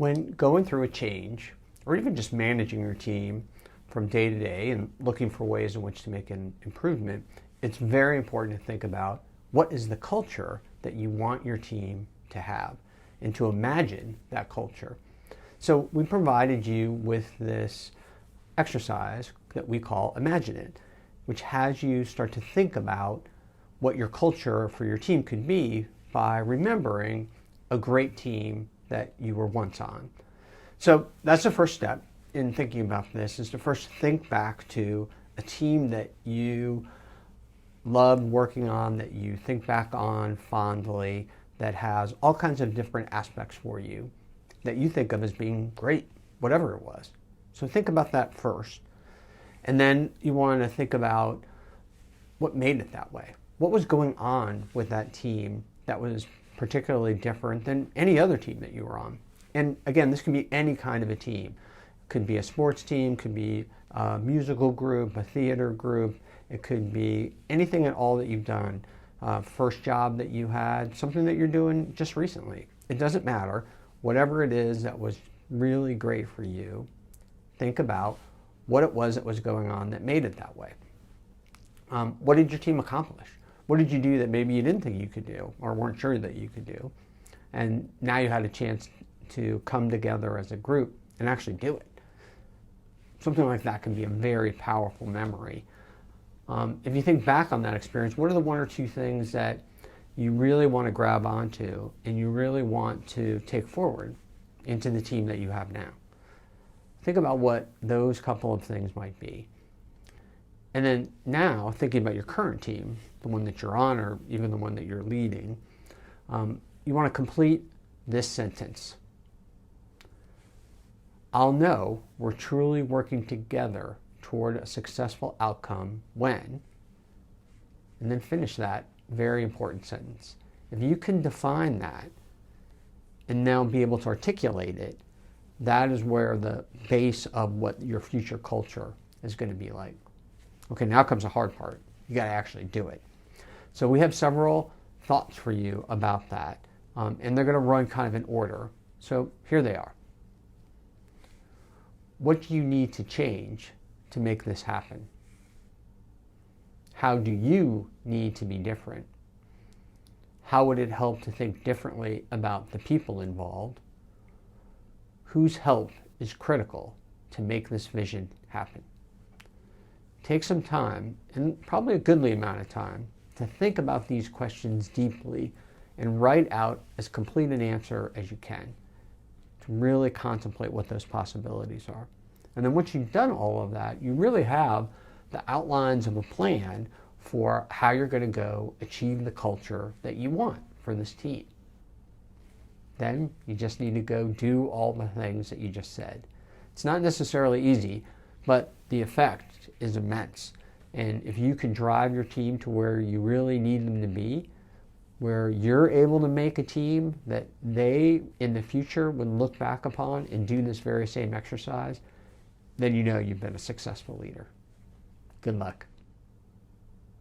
When going through a change, or even just managing your team from day to day and looking for ways in which to make an improvement, it's very important to think about what is the culture that you want your team to have and to imagine that culture. So we provided you with this exercise that we call Imagine It, which has you start to think about what your culture for your team could be by remembering a great team that you were once on. So that's the first step in thinking about this, is to first think back to a team that you loved working on, that you think back on fondly, that has all kinds of different aspects for you that you think of as being great, whatever it was. So think about that first. And then you want to think about what made it that way. What was going on with that team that was particularly different than any other team that you were on? And again, this can be any kind of a team. It could be a sports team, could be a musical group, a theater group. It could be anything at all that you've done. First job that you had, something that you're doing just recently. It doesn't matter. Whatever it is that was really great for you, think about what it was that was going on that made it that way. What did your team accomplish? What did you do that maybe you didn't think you could do or weren't sure that you could do? And now you had a chance to come together as a group and actually do it. Something like that can be a very powerful memory. If you think back on that experience, what are the one or two things that you really want to grab onto and you really want to take forward into the team that you have now? Think about what those couple of things might be. And then now, thinking about your current team, the one that you're on or even the one that you're leading, you want to complete this sentence. I'll know we're truly working together toward a successful outcome when, and then finish that very important sentence. If you can define that and now be able to articulate it, that is where the base of what your future culture is going to be like. Okay, now comes the hard part. You got to actually do it. So we have several thoughts for you about that, and they're going to run kind of in order. So here they are. What do you need to change to make this happen? How do you need to be different? How would it help to think differently about the people involved? Whose help is critical to make this vision happen? Take some time, and probably a goodly amount of time, to think about these questions deeply and write out as complete an answer as you can, to really contemplate what those possibilities are. And then once you've done all of that, you really have the outlines of a plan for how you're going to go achieve the culture that you want for this team. Then you just need to go do all the things that you just said. It's not necessarily easy, but the effect is immense. And if you can drive your team to where you really need them to be, where you're able to make a team that they in the future would look back upon and do this very same exercise, then you know you've been a successful leader. Good luck.